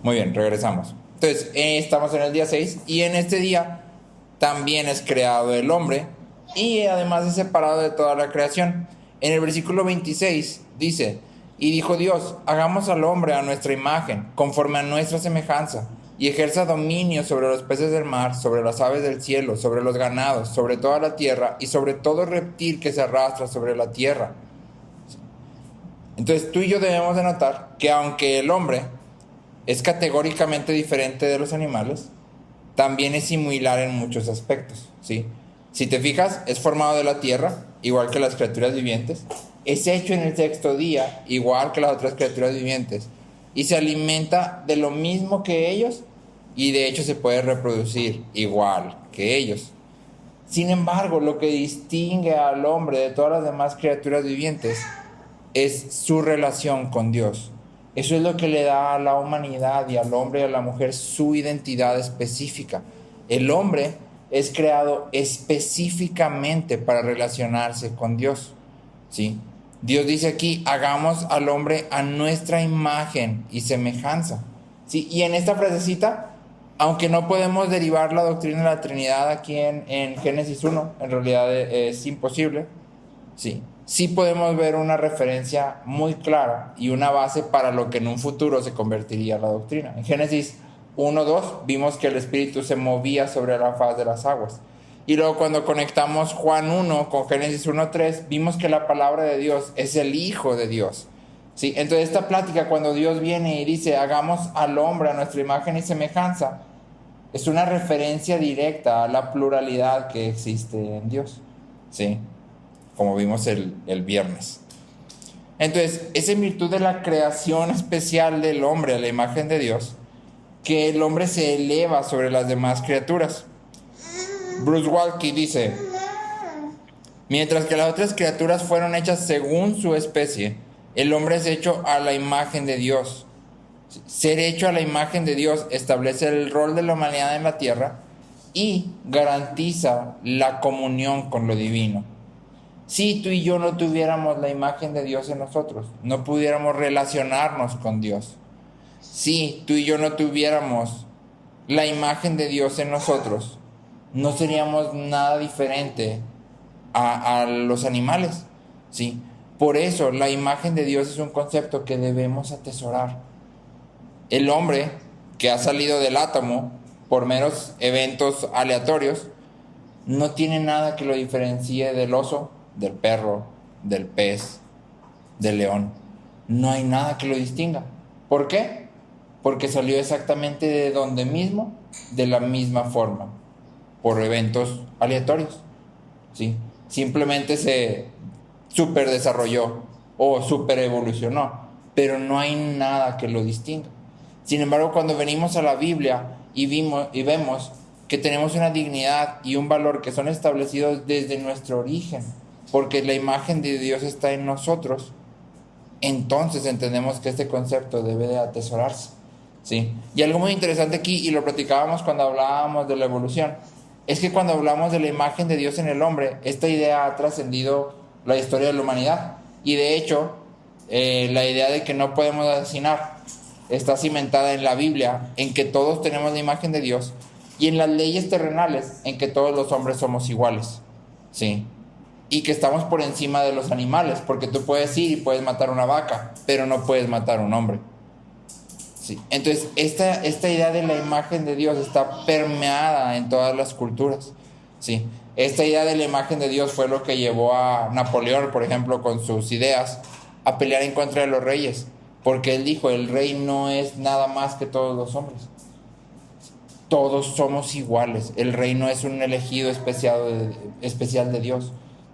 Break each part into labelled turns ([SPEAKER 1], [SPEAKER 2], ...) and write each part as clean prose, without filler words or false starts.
[SPEAKER 1] Muy bien, regresamos. Entonces, estamos en el día 6 y en este día también es creado el hombre y además es separado de toda la creación. En el versículo 26 dice, y dijo Dios, hagamos al hombre a nuestra imagen, conforme a nuestra semejanza, y ejerza dominio sobre los peces del mar, sobre las aves del cielo, sobre los ganados, sobre toda la tierra y sobre todo reptil que se arrastra sobre la tierra. Entonces tú y yo debemos de notar que aunque el hombre es categóricamente diferente de los animales, también es similar en muchos aspectos, ¿sí? Si te fijas, es formado de la tierra, igual que las criaturas vivientes, es hecho en el sexto día, igual que las otras criaturas vivientes, y se alimenta de lo mismo que ellos, y de hecho se puede reproducir igual que ellos. Sin embargo, lo que distingue al hombre de todas las demás criaturas vivientes es su relación con Dios. Eso es lo que le da a la humanidad y al hombre y a la mujer su identidad específica. El hombre es creado específicamente para relacionarse con Dios, ¿sí? Dios dice aquí, hagamos al hombre a nuestra imagen y semejanza, ¿sí? Y en esta frasecita, aunque no podemos derivar la doctrina de la Trinidad aquí en Génesis 1, en realidad es imposible, ¿sí? Sí podemos ver una referencia muy clara y una base para lo que en un futuro se convertiría la doctrina. En Génesis 1:2 vimos que el Espíritu se movía sobre la faz de las aguas. Y luego cuando conectamos Juan 1 con Génesis 1:3, vimos que la palabra de Dios es el Hijo de Dios. ¿Sí? Entonces esta plática, cuando Dios viene y dice, hagamos al hombre a nuestra imagen y semejanza, es una referencia directa a la pluralidad que existe en Dios. ¿Sí? Como vimos el viernes. Entonces, es en virtud de la creación especial del hombre a la imagen de Dios que el hombre se eleva sobre las demás criaturas. Bruce Waltke dice, mientras que las otras criaturas fueron hechas según su especie, el hombre es hecho a la imagen de Dios. Ser hecho a la imagen de Dios establece el rol de la humanidad en la tierra y garantiza la comunión con lo divino. Si tú y yo no tuviéramos la imagen de Dios en nosotros, no pudiéramos relacionarnos con Dios. Si tú y yo no tuviéramos la imagen de Dios en nosotros, no seríamos nada diferente a los animales, ¿sí? Por eso la imagen de Dios es un concepto que debemos atesorar. El hombre que ha salido del átomo por meros eventos aleatorios no tiene nada que lo diferencie del oso, del perro, del pez, del león. No hay nada que lo distinga. ¿Por qué? Porque salió exactamente de donde mismo, de la misma forma, por eventos aleatorios, ¿sí? Simplemente se super desarrolló o super evolucionó, pero no hay nada que lo distinga. Sin embargo, cuando venimos a la Biblia y vemos que tenemos una dignidad y un valor que son establecidos desde nuestro origen, porque la imagen de Dios está en nosotros, entonces entendemos que este concepto debe de atesorarse, ¿sí? Y algo muy interesante aquí, y lo platicábamos cuando hablábamos de la evolución, es que cuando hablamos de la imagen de Dios en el hombre, esta idea ha trascendido la historia de la humanidad. Y de hecho, la idea de que no podemos asesinar está cimentada en la Biblia, en que todos tenemos la imagen de Dios, y en las leyes terrenales, en que todos los hombres somos iguales, ¿sí? Y que estamos por encima de los animales, porque tú puedes ir y puedes matar una vaca, pero no puedes matar a un hombre, ¿sí? Entonces, esta idea de la imagen de Dios está permeada en todas las culturas, ¿sí? Esta idea de la imagen de Dios fue lo que llevó a Napoleón, por ejemplo, con sus ideas, a pelear en contra de los reyes, porque él dijo, el rey no es nada más que todos los hombres. Todos somos iguales. El rey no es un elegido especial de Dios.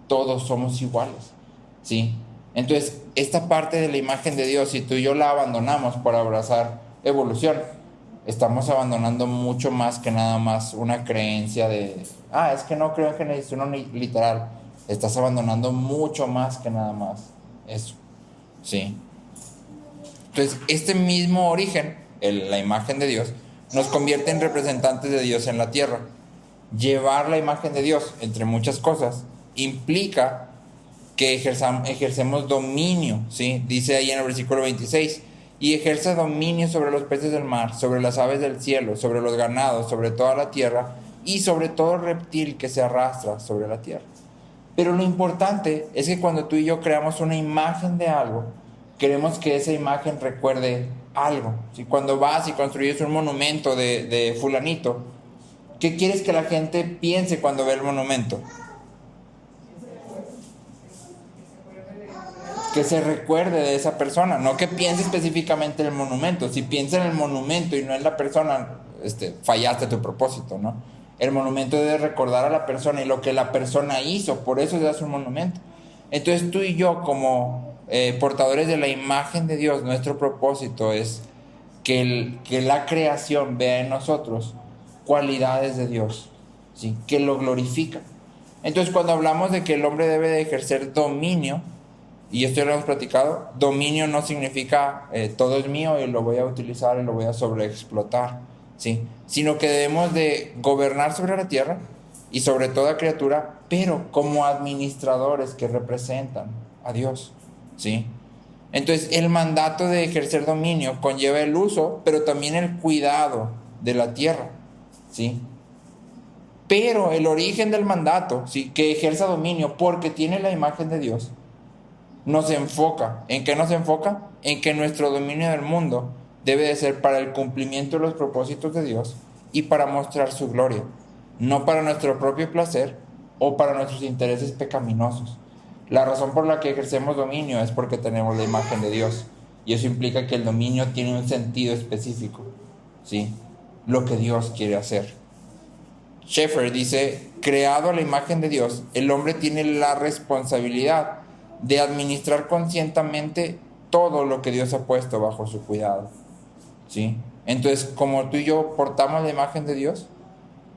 [SPEAKER 1] Todos somos iguales, ¿sí? Entonces, esta parte de la imagen de Dios, si tú y yo la abandonamos por abrazar evolución, estamos abandonando mucho más que nada más una creencia de, es que no creo en Génesis 1 literal. Estás abandonando mucho más que nada más eso, ¿sí? Entonces, este mismo origen, la imagen de Dios, nos convierte en representantes de Dios en la tierra. Llevar la imagen de Dios, entre muchas cosas, implica que ejercemos dominio, ¿sí? Dice ahí en el versículo 26, y ejerza dominio sobre los peces del mar, sobre las aves del cielo, sobre los ganados, sobre toda la tierra y sobre todo reptil que se arrastra sobre la tierra. Pero lo importante es que cuando tú y yo creamos una imagen de algo, queremos que esa imagen recuerde algo. Si cuando vas y construyes un monumento de fulanito, ¿qué quieres que la gente piense cuando ve el monumento? Que se recuerde de esa persona, no que piense específicamente en el monumento. Si piensa en el monumento y no en la persona, fallaste tu propósito, ¿no? El monumento debe recordar a la persona y lo que la persona hizo, por eso se hace un monumento. Entonces tú y yo como portadores de la imagen de Dios, nuestro propósito es que la creación vea en nosotros cualidades de Dios, ¿sí? Que lo glorifican. Entonces cuando hablamos de que el hombre debe de ejercer dominio, y esto ya lo hemos platicado, dominio no significa todo es mío y lo voy a utilizar y lo voy a sobreexplotar, ¿sí? Sino que debemos de gobernar sobre la tierra y sobre toda criatura, pero como administradores que representan a Dios, ¿sí? Entonces el mandato de ejercer dominio conlleva el uso, pero también el cuidado de la tierra, ¿sí? Pero el origen del mandato, ¿sí? Que ejerza dominio porque tiene la imagen de Dios, nos enfoca. ¿En qué nos enfoca? En que nuestro dominio del mundo debe de ser para el cumplimiento de los propósitos de Dios y para mostrar su gloria, no para nuestro propio placer o para nuestros intereses pecaminosos. La razón por la que ejercemos dominio es porque tenemos la imagen de Dios, y eso implica que el dominio tiene un sentido específico, ¿sí? Lo que Dios quiere hacer. Schaeffer dice, creado a la imagen de Dios, el hombre tiene la responsabilidad de administrar conscientemente todo lo que Dios ha puesto bajo su cuidado, ¿sí? Entonces, como tú y yo portamos la imagen de Dios,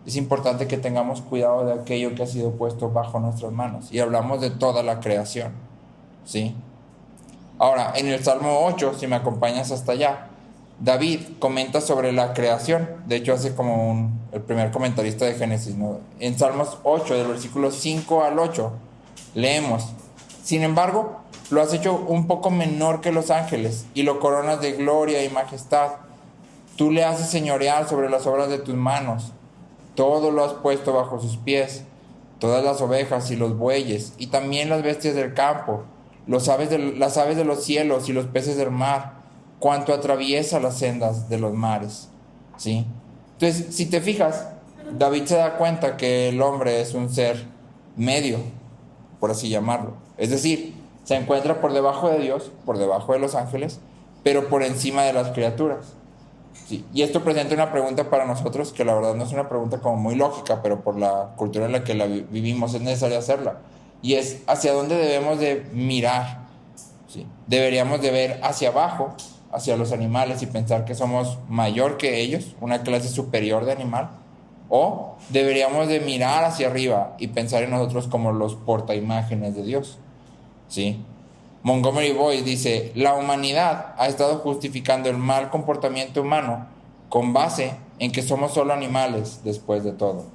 [SPEAKER 1] es importante que tengamos cuidado de aquello que ha sido puesto bajo nuestras manos. Y hablamos de toda la creación, ¿sí? Ahora, en el Salmo 8, si me acompañas hasta allá, David comenta sobre la creación. De hecho, hace como el primer comentarista de Génesis, ¿no? En Salmos 8, del versículo 5 al 8, leemos: sin embargo, lo has hecho un poco menor que los ángeles y lo coronas de gloria y majestad. Tú le haces señorear sobre las obras de tus manos. Todo lo has puesto bajo sus pies, todas las ovejas y los bueyes, y también las bestias del campo, las aves de los cielos y los peces del mar, cuanto atraviesa las sendas de los mares, ¿sí? Entonces, si te fijas, David se da cuenta que el hombre es un ser medio, por así llamarlo. Es decir, se encuentra por debajo de Dios, por debajo de los ángeles, pero por encima de las criaturas. Sí, y esto presenta una pregunta para nosotros que la verdad no es una pregunta como muy lógica, pero por la cultura en la que la vivimos es necesario hacerla. Y es, ¿hacia dónde debemos de mirar? ¿Sí? ¿Deberíamos de ver hacia abajo, hacia los animales y pensar que somos mayor que ellos, una clase superior de animal? ¿O deberíamos de mirar hacia arriba y pensar en nosotros como los portaimágenes de Dios? ¿Sí? Montgomery Boyce dice, la humanidad ha estado justificando el mal comportamiento humano con base en que somos solo animales después de todo.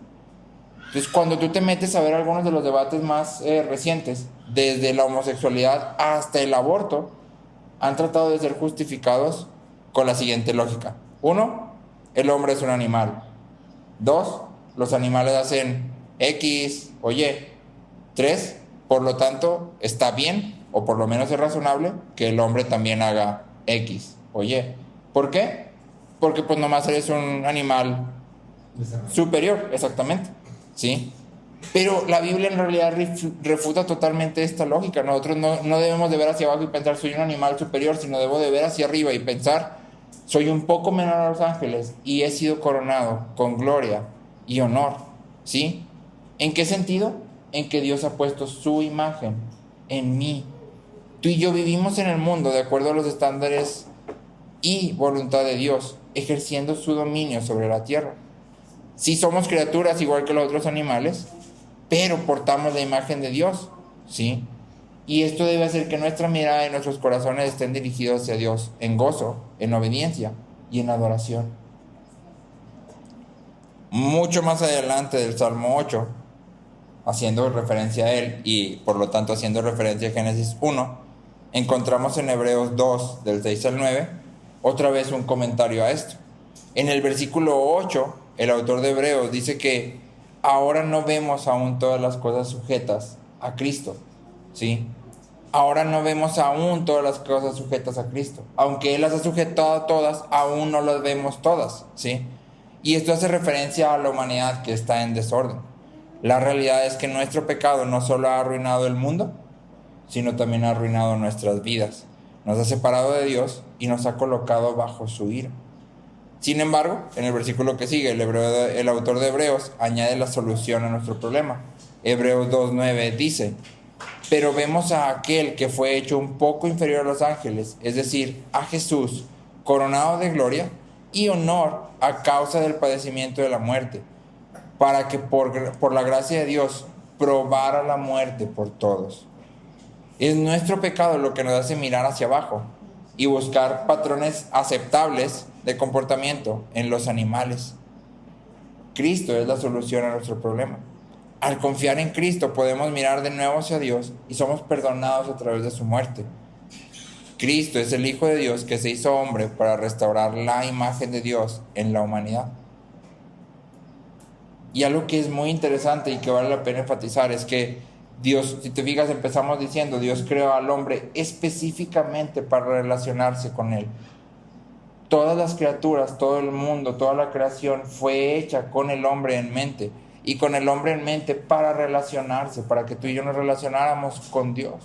[SPEAKER 1] Entonces, cuando tú te metes a ver algunos de los debates más recientes, desde la homosexualidad hasta el aborto, han tratado de ser justificados con la siguiente lógica. 1, el hombre es un animal. 2, los animales hacen X o Y. 3, por lo tanto, está bien, o por lo menos es razonable, que el hombre también haga X o Y. ¿Por qué? Porque pues nomás eres un animal superior, exactamente, ¿sí? Pero la Biblia en realidad refuta totalmente esta lógica. Nosotros no debemos de ver hacia abajo y pensar soy un animal superior, sino debo de ver hacia arriba y pensar soy un poco menor a los ángeles y he sido coronado con gloria y honor, ¿sí? ¿En qué sentido? En que Dios ha puesto su imagen en mí. Tú y yo vivimos en el mundo de acuerdo a los estándares y voluntad de Dios, ejerciendo su dominio sobre la tierra. Sí somos criaturas igual que los otros animales, pero portamos la imagen de Dios, ¿sí? Y esto debe hacer que nuestra mirada y nuestros corazones estén dirigidos hacia Dios en gozo, en obediencia y en adoración. Mucho más adelante del Salmo 8, haciendo referencia a él y por lo tanto haciendo referencia a Génesis 1, encontramos en Hebreos 2, del 6 al 9, otra vez un comentario a esto. En el versículo 8, el autor de Hebreos dice que ahora no vemos aún todas las cosas sujetas a Cristo, ¿sí? Ahora no vemos aún todas las cosas sujetas a Cristo. Aunque Él las ha sujetado a todas, aún no las vemos todas, ¿sí? Y esto hace referencia a la humanidad que está en desorden. La realidad es que nuestro pecado no solo ha arruinado el mundo, sino también ha arruinado nuestras vidas. Nos ha separado de Dios y nos ha colocado bajo su ira. Sin embargo, en el versículo que sigue, el autor de Hebreos añade la solución a nuestro problema. Hebreos 2:9 dice: pero vemos a aquel que fue hecho un poco inferior a los ángeles, es decir, a Jesús, coronado de gloria y honor a causa del padecimiento de la muerte, para que por la gracia de Dios probara la muerte por todos. Es nuestro pecado lo que nos hace mirar hacia abajo y buscar patrones aceptables de comportamiento en los animales. Cristo es la solución a nuestro problema. Al confiar en Cristo podemos mirar de nuevo hacia Dios y somos perdonados a través de su muerte. Cristo es el Hijo de Dios que se hizo hombre para restaurar la imagen de Dios en la humanidad. Y algo que es muy interesante y que vale la pena enfatizar es que Dios, si te fijas, empezamos diciendo, Dios creó al hombre específicamente para relacionarse con él. Todas las criaturas, todo el mundo, toda la creación fue hecha con el hombre en mente. Y con el hombre en mente para relacionarse, para que tú y yo nos relacionáramos con Dios.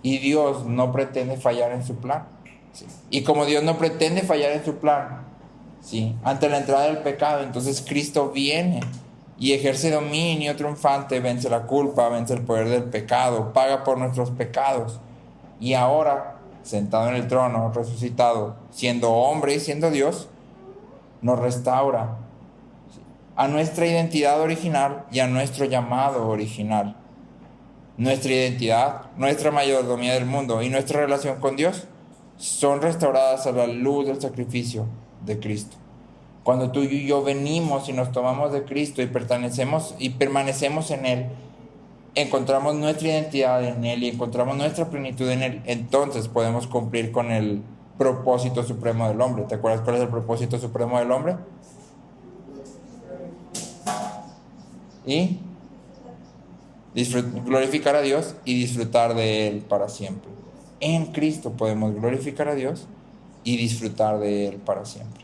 [SPEAKER 1] Y Dios no pretende fallar en su plan, ¿sí? Y como Dios no pretende fallar en su plan, ¿sí?, ante la entrada del pecado, entonces Cristo viene y ejerce dominio triunfante, vence la culpa, vence el poder del pecado, paga por nuestros pecados. Y ahora, sentado en el trono, resucitado, siendo hombre y siendo Dios, nos restaura a nuestra identidad original y a nuestro llamado original. Nuestra identidad, nuestra mayordomía del mundo y nuestra relación con Dios son restauradas a la luz del sacrificio de Cristo. Cuando tú y yo venimos y nos tomamos de Cristo y permanecemos en Él, encontramos nuestra identidad en Él y encontramos nuestra plenitud en Él, entonces podemos cumplir con el propósito supremo del hombre. ¿Te acuerdas cuál es el propósito supremo del hombre? Y glorificar a Dios y disfrutar de Él para siempre. En Cristo podemos glorificar a Dios y disfrutar de Él para siempre.